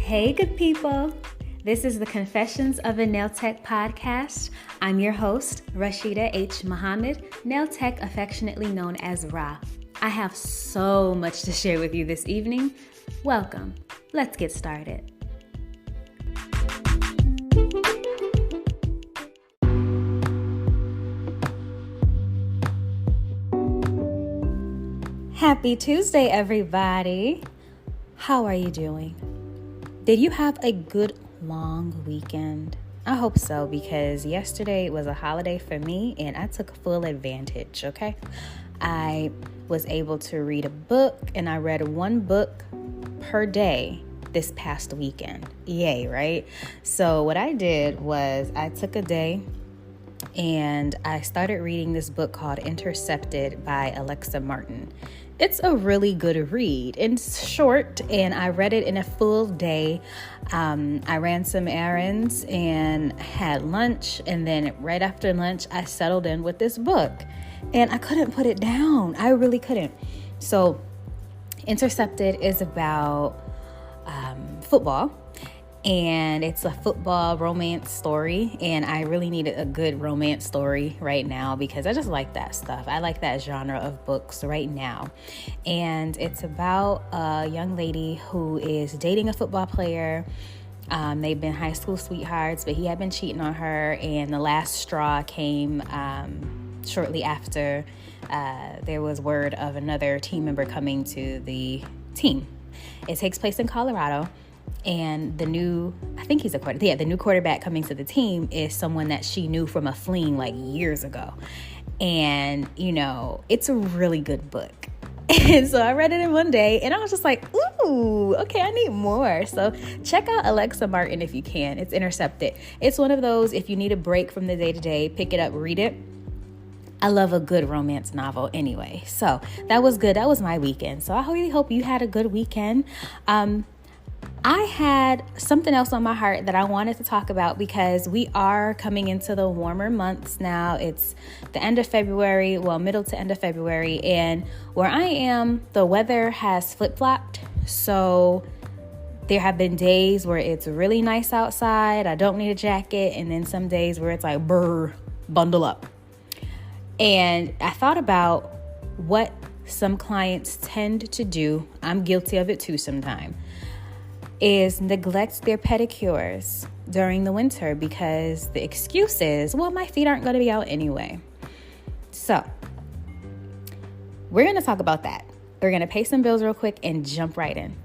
Hey, good people. This is the Confessions of a Nail Tech podcast. I'm your host, Rashida H. Muhammad, nail tech affectionately known as Ra. I have so much to share with you this evening. Welcome. Let's get started. Happy Tuesday, everybody. How are you doing? Did you have a good long weekend? I hope so, because yesterday was a holiday for me and I took full advantage, okay? I was able to read a book and I read one book per day this past weekend. Yay, right? So what I did was I took a day and I started reading this book called Intercepted by Alexa Martin. It's a really good read. It's short, and I read it in a full day. I ran some errands and had lunch, and then right after lunch, I settled in with this book, and I couldn't put it down. I really couldn't. So, Intercepted is about football. And it's a football romance story, and I really needed a good romance story right now because I just like that stuff. I like that genre of books right now. And it's about a young lady who is dating a football player. They've been high school sweethearts, but he had been cheating on her, and the last straw came shortly after there was word of another team member coming to the team. It takes place in Colorado. And the new quarterback coming to the team is someone that she knew from a fling like years ago. And, it's a really good book. And so I read it in one day and I was just like, ooh, okay, I need more. So check out Alexa Martin if you can. It's Intercepted. It's one of those, if you need a break from the day-to-day, pick it up, read it. I love a good romance novel anyway. So that was good. That was my weekend. So I really hope you had a good weekend. I had something else on my heart that I wanted to talk about because we are coming into the warmer months now. It's the end of February, middle to end of February. And where I am, the weather has flip-flopped. So there have been days where it's really nice outside. I don't need a jacket. And then some days where it's like, bundle up. And I thought about what some clients tend to do. I'm guilty of it too sometimes. Is neglect their pedicures during the winter because the excuse is, my feet aren't going to be out anyway. So we're going to talk about that. We're going to pay some bills real quick and jump right in.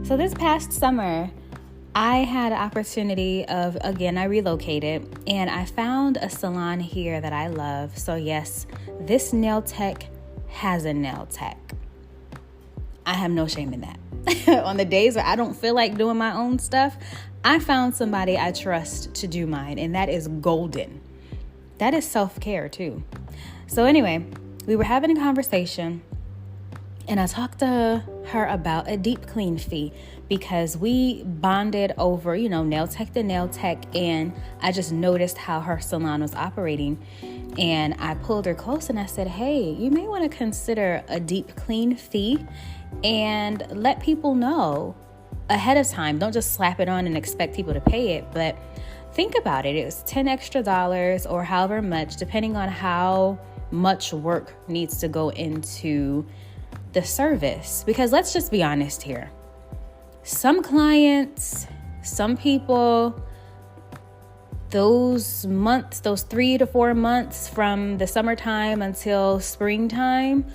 So this past summer, I had an opportunity I relocated and I found a salon here that I love. So yes, this nail tech has a nail tech. I have no shame in that. On the days where I don't feel like doing my own stuff, I found somebody I trust to do mine, and that is golden. That is self-care too. So anyway, we were having a conversation and I talked to her about a deep clean fee because we bonded over, nail tech to nail tech. And I just noticed how her salon was operating. And I pulled her close and I said, hey, you may want to consider a deep clean fee and let people know ahead of time. Don't just slap it on and expect people to pay it. But think about it. It was $10 extra or however much, depending on how much work needs to go into the service. Because let's just be honest here. Some clients, some people, those 3 to 4 months from the summertime until springtime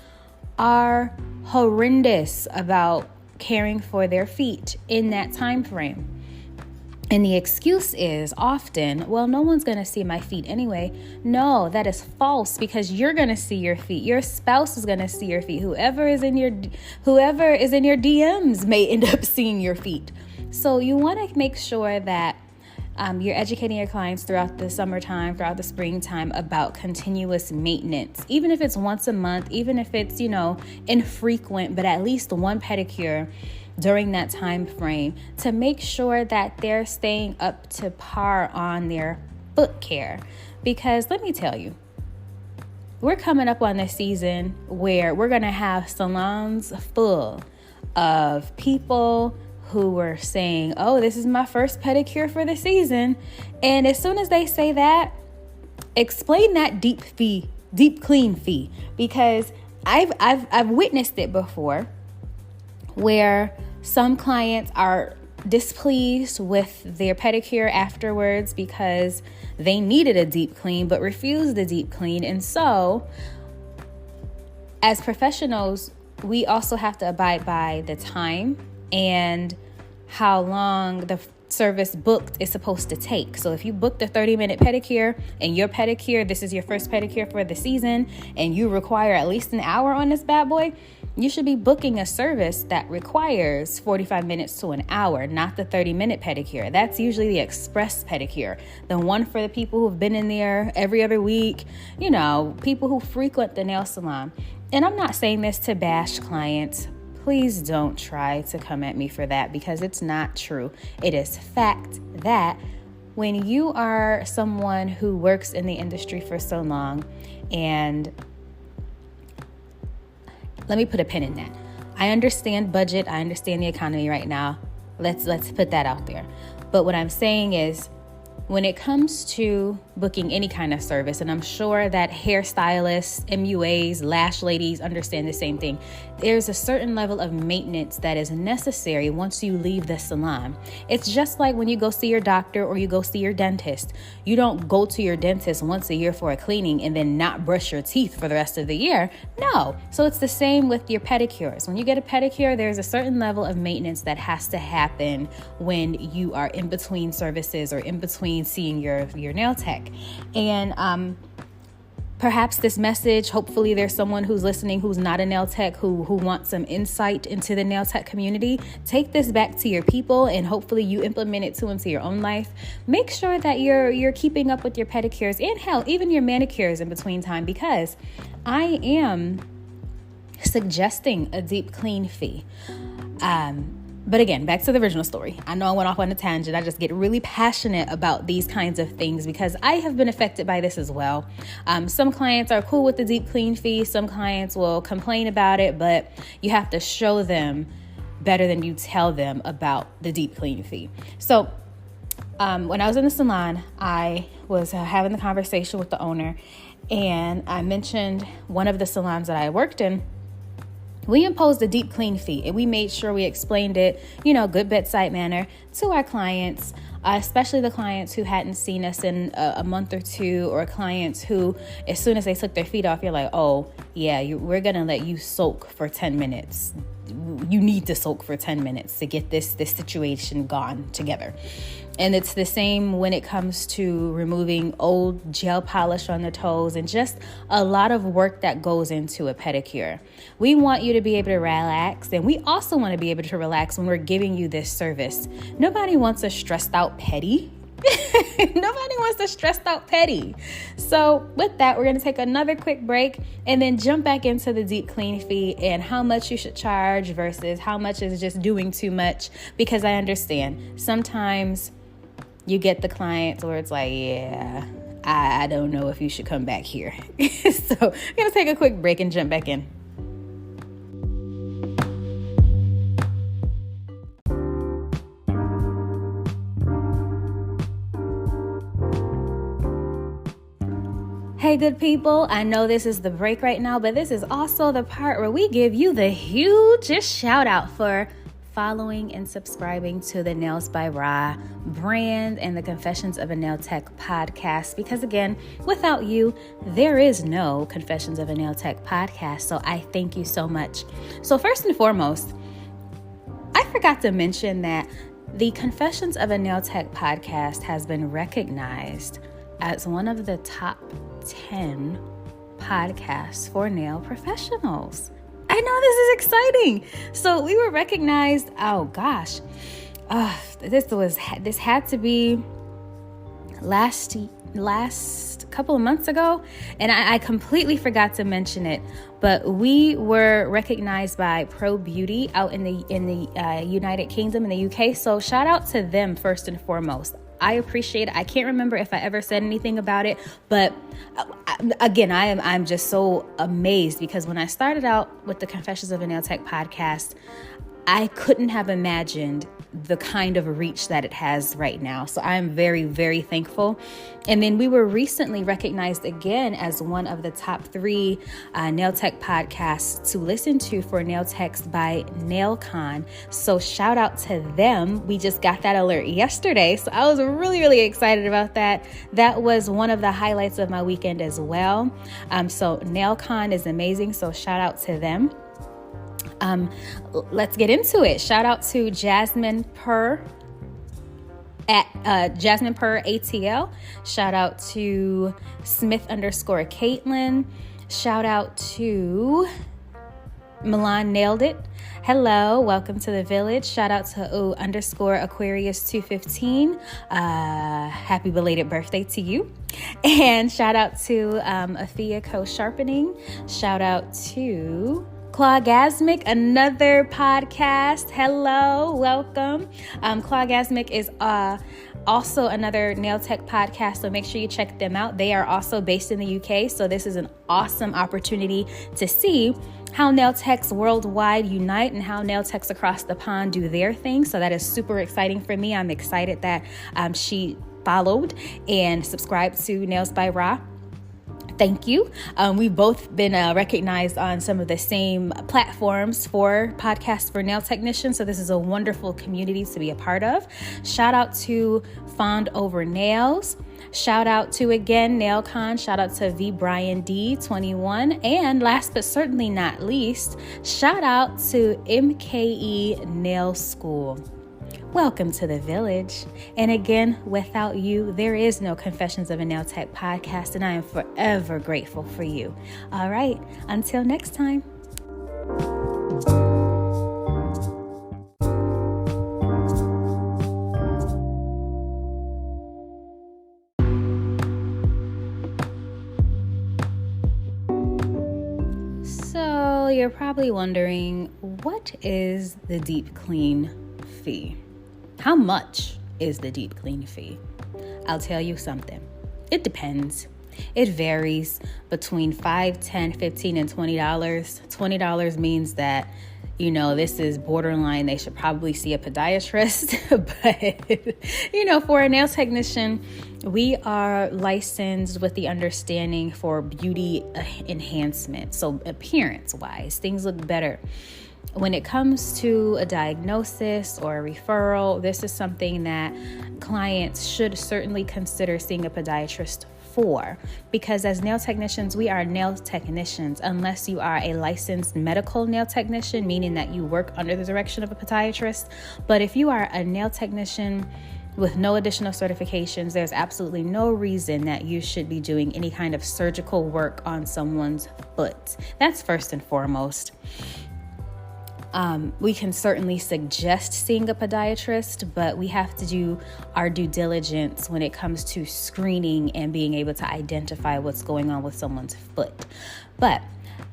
are horrendous about caring for their feet in that time frame. And the excuse is often, no one's going to see my feet anyway. No, that is false, because you're going to see your feet. Your spouse is going to see your feet. Whoever is in your DMs may end up seeing your feet. So you want to make sure that you're educating your clients throughout the summertime, throughout the springtime about continuous maintenance. Even if it's once a month, even if it's, infrequent, but at least one pedicure during that time frame to make sure that they're staying up to par on their foot care. Because let me tell you, we're coming up on this season where we're going to have salons full of people who were saying, oh, this is my first pedicure for the season. And as soon as they say that, explain that deep clean fee, because I've witnessed it before where some clients are displeased with their pedicure afterwards because they needed a deep clean but refused the deep clean. And so as professionals, we also have to abide by the time and how long the service booked is supposed to take. So if you booked a 30-minute pedicure and your pedicure, this is your first pedicure for the season, and you require at least an hour on this bad boy, you should be booking a service that requires 45 minutes to an hour, not the 30-minute pedicure. That's usually the express pedicure, the one for the people who've been in there every other week, people who frequent the nail salon. And I'm not saying this to bash clients. Please don't try to come at me for that, because it's not true. It is fact that when you are someone who works in the industry for so long, and let me put a pin in that. I understand budget. I understand the economy right now. Let's put that out there. But what I'm saying is, when it comes to booking any kind of service, and I'm sure that hairstylists, MUAs, lash ladies understand the same thing, there's a certain level of maintenance that is necessary once you leave the salon. It's just like when you go see your doctor or you go see your dentist. You don't go to your dentist once a year for a cleaning and then not brush your teeth for the rest of the year. No. So it's the same with your pedicures. When you get a pedicure, there's a certain level of maintenance that has to happen when you are in between services or in between seeing your nail tech. And perhaps this message, hopefully there's someone who's listening who's not a nail tech who wants some insight into the nail tech community. Take this back to your people, and hopefully you implement it too into your own life. Make sure that you're keeping up with your pedicures, and hell, even your manicures in between time, because I am suggesting a deep clean fee. But again, back to the original story. I know I went off on a tangent. I just get really passionate about these kinds of things because I have been affected by this as well. Some clients are cool with the deep clean fee. Some clients will complain about it, but you have to show them better than you tell them about the deep clean fee. So when I was in the salon, I was having the conversation with the owner, and I mentioned one of the salons that I worked in. We imposed a deep clean fee, and we made sure we explained it, good bedside manner to our clients, especially the clients who hadn't seen us in a month or two, or clients who, as soon as they took their feet off, you're like, oh yeah, we're going to let you soak for 10 minutes. You need to soak for 10 minutes to get this situation gone together. And it's the same when it comes to removing old gel polish on the toes and just a lot of work that goes into a pedicure. We want you to be able to relax, and we also want to be able to relax when we're giving you this service. Nobody wants a stressed out petty. Nobody wants a stressed out petty. So with that, we're going to take another quick break and then jump back into the deep clean fee and how much you should charge versus how much is just doing too much. Because I understand sometimes you get the clients where it's like, yeah, I don't know if you should come back here. So we're going to take a quick break and jump back in. Hey, good people, I know this is the break right now, but this is also the part where we give you the hugest shout out for following and subscribing to the Nails by Ra brand and the Confessions of a Nail Tech podcast. Because again, without you, there is no Confessions of a Nail Tech podcast. So I thank you so much. So first and foremost, I forgot to mention that the Confessions of a Nail Tech podcast has been recognized as one of the top 10 podcasts for nail professionals. I know this is exciting. So we were recognized. Oh gosh, this had to be last couple of months ago, and I completely forgot to mention it, but we were recognized by Pro Beauty out in the United Kingdom, in the UK. So shout out to them first and foremost. I appreciate it. I can't remember if I ever said anything about it, but again, I'm just so amazed, because when I started out with the Confessions of a Nail Tech podcast, I couldn't have imagined the kind of reach that it has right now. So I'm very, very thankful. And then we were recently recognized again as one of the top 3 nail tech podcasts to listen to for nail techs by COAN. So shout out to them. We just got that alert yesterday. So I was really, really excited about that. That was one of the highlights of my weekend as well. So COAN is amazing. So shout out to them. Let's get into it. Shout out to Jasmine Purr at Jasmine Purr ATL. Shout out to Smith_Caitlin. Shout out to Milan Nailed It. Hello, welcome to the village. Shout out to _Aquarius215. Happy belated birthday to you. And shout out to Afia Co Sharpening. Shout out to Clawgasmic, another podcast. Hello, welcome. Clawgasmic is also another nail tech podcast, so make sure you check them out. They are also based in the UK, so this is an awesome opportunity to see how nail techs worldwide unite and how nail techs across the pond do their thing. So that is super exciting for me. I'm excited that she followed and subscribed to Nails by Ra. Thank you. We've both been recognized on some of the same platforms for podcasts for nail technicians. So this is a wonderful community to be a part of. Shout out to Fond Over Nails. Shout out to, again, COAN. Shout out to V Brian D21. And last but certainly not least, shout out to MKE Nail School. Welcome to the village. And again, without you, there is no Confessions of a Nail Tech podcast, and I am forever grateful for you. All right, until next time. So you're probably wondering, what is the deep clean fee? How much is the deep clean fee? I'll tell you something. It depends. It varies between $5, $10, $15, and $20. $20 means that, this is borderline. They should probably see a podiatrist. But, for a nail technician, we are licensed with the understanding for beauty enhancement. So appearance-wise, things look better. When it comes to a diagnosis or a referral, this is something that clients should certainly consider seeing a podiatrist for, because as nail technicians, we are nail technicians unless you are a licensed medical nail technician, meaning that you work under the direction of a podiatrist. But if you are a nail technician with no additional certifications, there's absolutely no reason that you should be doing any kind of surgical work on someone's foot. That's first and foremost. We can certainly suggest seeing a podiatrist, but we have to do our due diligence when it comes to screening and being able to identify what's going on with someone's foot. But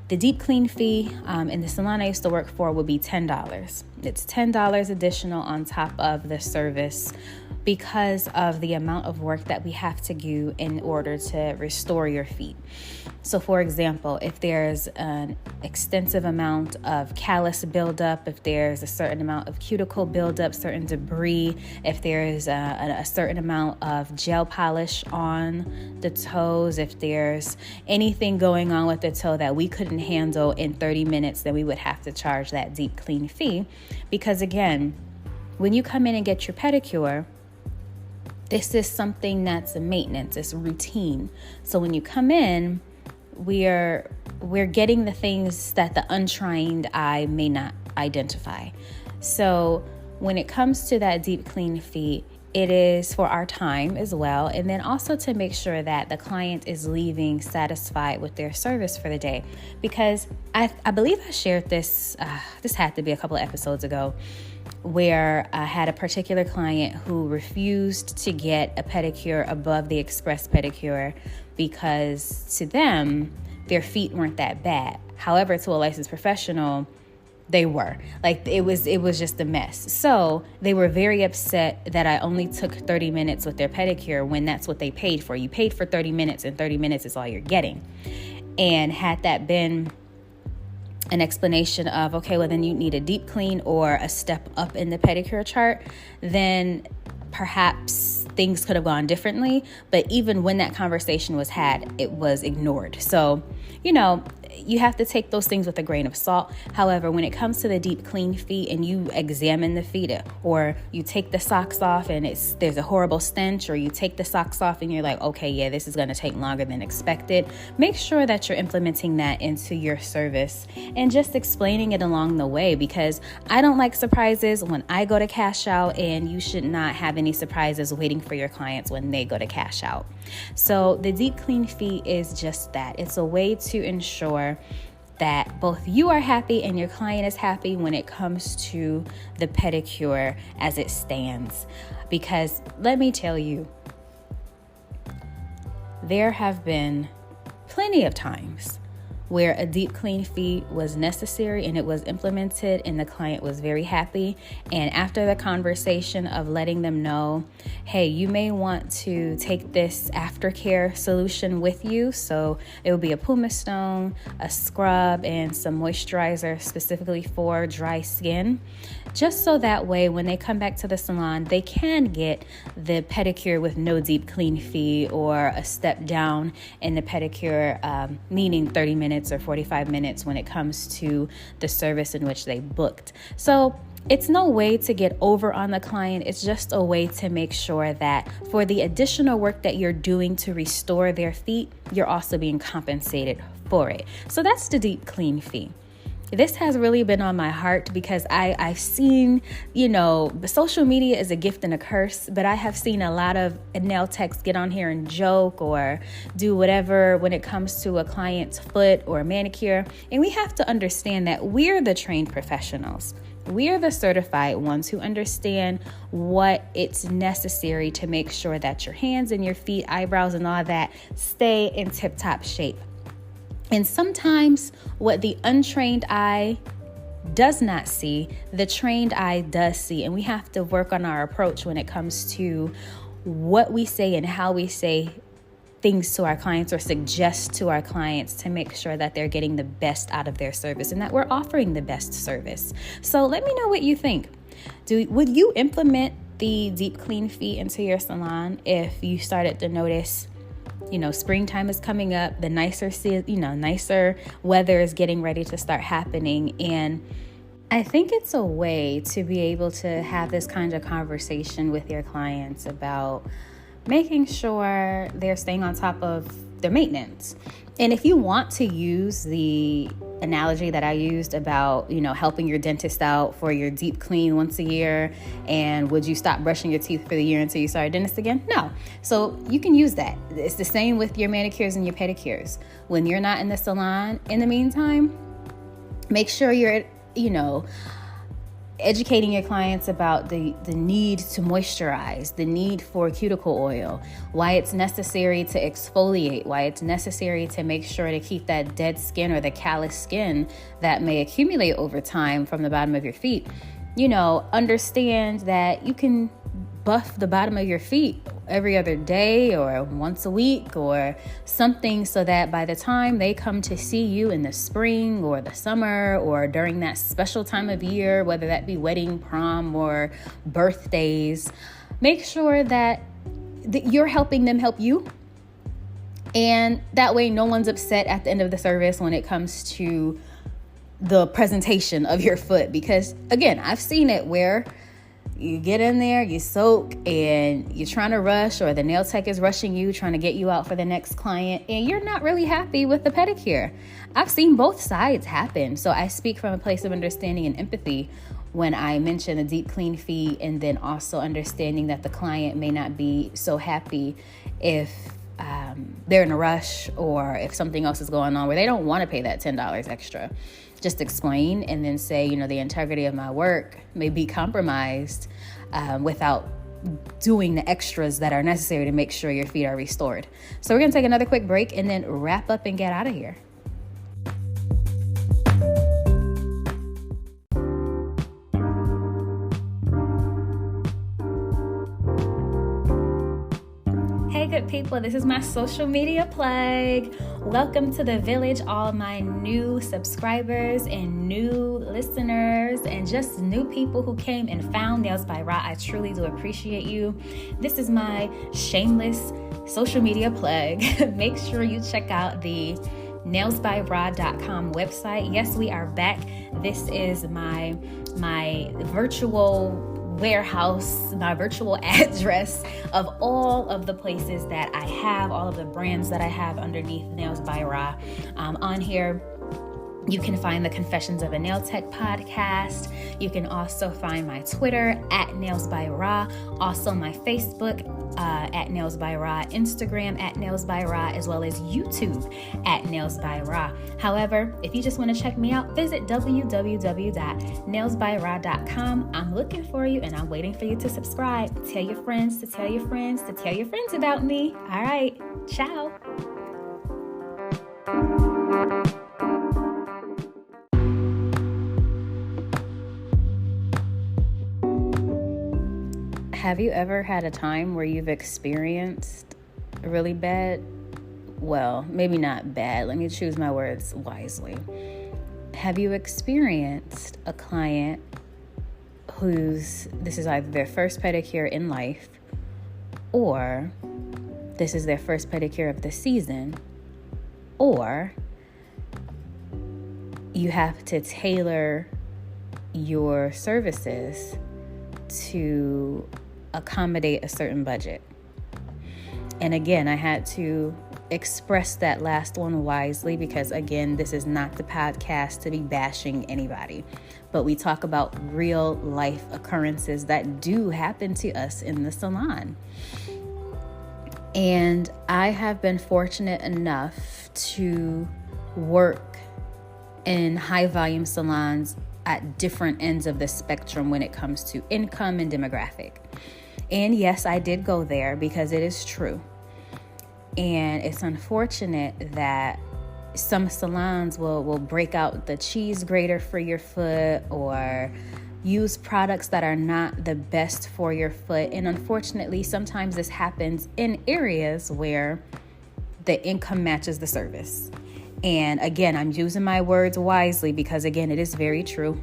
the deep clean fee in the salon I used to work for would be $10. It's $10 additional on top of the service because of the amount of work that we have to do in order to restore your feet. So for example, if there's an extensive amount of callus buildup, if there's a certain amount of cuticle buildup, certain debris, if there's a certain amount of gel polish on the toes, if there's anything going on with the toe that we couldn't handle in 30 minutes, then we would have to charge that deep clean fee. Because again, when you come in and get your pedicure, this is something that's a maintenance, it's routine. So when you come in, we're getting the things that the untrained eye may not identify. So when it comes to that deep clean fee, it is for our time as well, and then also to make sure that the client is leaving satisfied with their service for the day. Because I believe I shared this, this had to be a couple of episodes ago. where I had a particular client who refused to get a pedicure above the express pedicure because to them, their feet weren't that bad. However, to a licensed professional, they were. Like, it was just a mess. So they were very upset that I only took 30 minutes with their pedicure when that's what they paid for. You paid for 30 minutes and 30 minutes is all you're getting. And had that been an explanation of, okay, well, then you need a deep clean or a step up in the pedicure chart, then perhaps things could have gone differently. But even when that conversation was had, it was ignored. So, you have to take those things with a grain of salt. However, when it comes to the deep clean feet and you examine the feet, or you take the socks off and there's a horrible stench, or you take the socks off and you're like, okay, yeah, this is going to take longer than expected, make sure that you're implementing that into your service and just explaining it along the way, because I don't like surprises when I go to cash out, and you should not have any surprises waiting for your clients when they go to cash out. So the deep clean fee is just that. It's a way to ensure that both you are happy and your client is happy when it comes to the pedicure as it stands. Because let me tell you, there have been plenty of times where a deep clean fee was necessary and it was implemented and the client was very happy. And after the conversation of letting them know, hey, you may want to take this aftercare solution with you. So it will be a pumice stone, a scrub, and some moisturizer specifically for dry skin. Just so that way, when they come back to the salon, they can get the pedicure with no deep clean fee or a step down in the pedicure, meaning 30 minutes or 45 minutes when it comes to the service in which they booked. So it's no way to get over on the client. It's just a way to make sure that for the additional work that you're doing to restore their feet, you're also being compensated for it. So that's the deep clean fee. This has really been on my heart because I've seen, social media is a gift and a curse, but I have seen a lot of nail techs get on here and joke or do whatever when it comes to a client's foot or a manicure. And we have to understand that we're the trained professionals. We're the certified ones who understand what it's necessary to make sure that your hands and your feet, eyebrows, and all that stay in tip-top shape. And sometimes what the untrained eye does not see, the trained eye does see. And we have to work on our approach when it comes to what we say and how we say things to our clients or suggest to our clients to make sure that they're getting the best out of their service and that we're offering the best service. So let me know what you think. Would you implement the deep clean fee into your salon if you started to notice springtime is coming up, the nicer weather is getting ready to start happening? And I think it's a way to be able to have this kind of conversation with your clients about making sure they're staying on top of their maintenance. And if you want to use the analogy that I used about, helping your dentist out for your deep clean once a year, and would you stop brushing your teeth for the year until you saw a dentist again? No. So you can use that. It's the same with your manicures and your pedicures. When you're not in the salon, in the meantime, make sure you're, educating your clients about the need to moisturize, the need for cuticle oil, why it's necessary to exfoliate, why it's necessary to make sure to keep that dead skin or the callous skin that may accumulate over time from the bottom of your feet. Understand that you can buff the bottom of your feet every other day or once a week or something, so that by the time they come to see you in the spring or the summer or during that special time of year, whether that be wedding, prom, or birthdays, make sure that you're helping them help you. And that way no one's upset at the end of the service when it comes to the presentation of your foot. Because again, I've seen it where you get in there, you soak, and you're trying to rush, or the nail tech is rushing you, trying to get you out for the next client, and you're not really happy with the pedicure. I've seen both sides happen. So I speak from a place of understanding and empathy when I mention a deep clean fee, and then also understanding that the client may not be so happy if they're in a rush or if something else is going on where they don't want to pay that $10 extra. just explain and then say, the integrity of my work may be compromised without doing the extras that are necessary to make sure your feet are restored. So we're going to take another quick break and then wrap up and get out of here. Hey, good people, this is my social media plug. Welcome to the village, all my new subscribers and new listeners and just new people who came and found Nails by Ra. I truly do appreciate you. This is my shameless social media plug. Make sure you check out the nailsbyra.com website. Yes, we are back. This is my virtual warehouse, my virtual address of all of the places that I have, all of the brands that I have underneath Nails by Ra. On here, you can find the Confessions of a Nail Tech podcast. You can also find my Twitter at Nails by Ra, also my Facebook at Nails by Ra, Instagram at Nails by Ra, as well as YouTube at Nails by Ra. However, if you just want to check me out, visit www.nailsbyra.com. I'm looking for you and I'm waiting for you to subscribe. Tell your friends to tell your friends to tell your friends about me. All right, ciao. Have you ever had a time where you've experienced really bad? Well, maybe not bad. Let me choose my words wisely. Have you experienced a client this is either their first pedicure in life, or this is their first pedicure of the season, or you have to tailor your services to accommodate a certain budget? And again, I had to express that last one wisely because, again, this is not the podcast to be bashing anybody, but we talk about real life occurrences that do happen to us in the salon. And I have been fortunate enough to work in high volume salons at different ends of the spectrum when it comes to income and demographic. And yes, I did go there because it is true. And it's unfortunate that some salons will break out the cheese grater for your foot or use products that are not the best for your foot. And unfortunately, sometimes this happens in areas where the income matches the service. And again, I'm using my words wisely because, again, it is very true.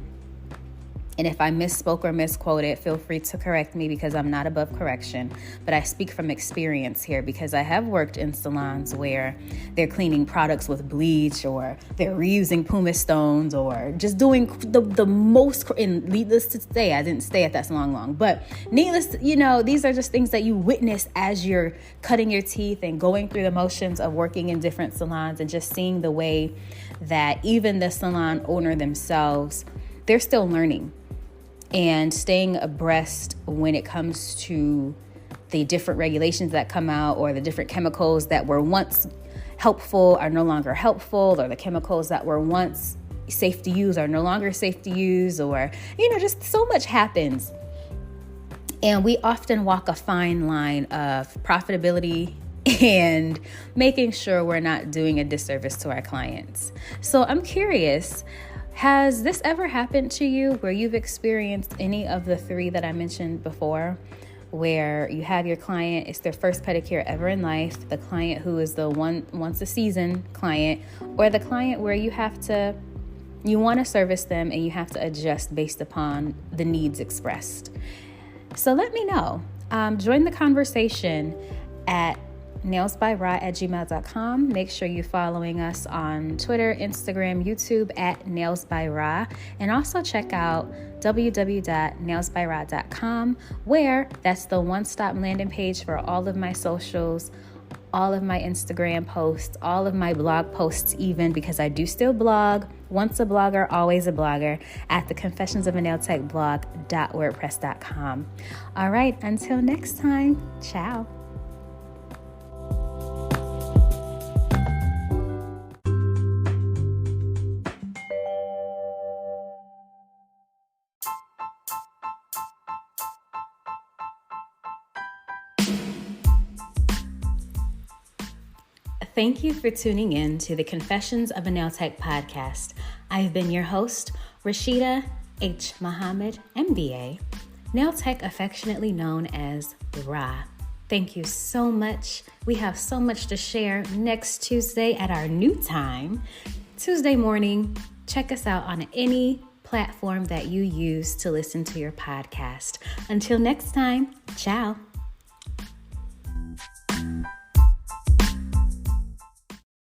And if I misspoke or misquoted, feel free to correct me because I'm not above correction. But I speak from experience here because I have worked in salons where they're cleaning products with bleach or they're reusing pumice stones or just doing the most. And needless to say, I didn't stay at that salon long. But needless, these are just things that you witness as you're cutting your teeth and going through the motions of working in different salons and just seeing the way that even the salon owner themselves, they're still learning and staying abreast when it comes to the different regulations that come out or the different chemicals that were once helpful are no longer helpful, or the chemicals that were once safe to use are no longer safe to use, or, just so much happens. And we often walk a fine line of profitability and making sure we're not doing a disservice to our clients. So I'm curious, has this ever happened to you where you've experienced any of the three that I mentioned before, where you have your client, it's their first pedicure ever in life, the client who is the once a season client, or the client where you want to service them and you have to adjust based upon the needs expressed? So let me know. Join the conversation at nailsbyra@gmail.com. Make sure you're following us on Twitter, Instagram, YouTube at Nails by Ra, and also check out www.nailsbyra.com, where that's the one-stop landing page for all of my socials, all of my Instagram posts, all of my blog posts, even because I do still blog. Once a blogger, always a blogger at the Confessions of a Nail Tech blog.wordpress.com. All right, until next time, ciao. Thank you for tuning in to the Confessions of a Nail Tech podcast. I've been your host, Rashida H. Muhammad, MBA, nail tech affectionately known as Ra. Thank you so much. We have so much to share next Tuesday at our new time, Tuesday morning. Check us out on any platform that you use to listen to your podcast. Until next time, ciao.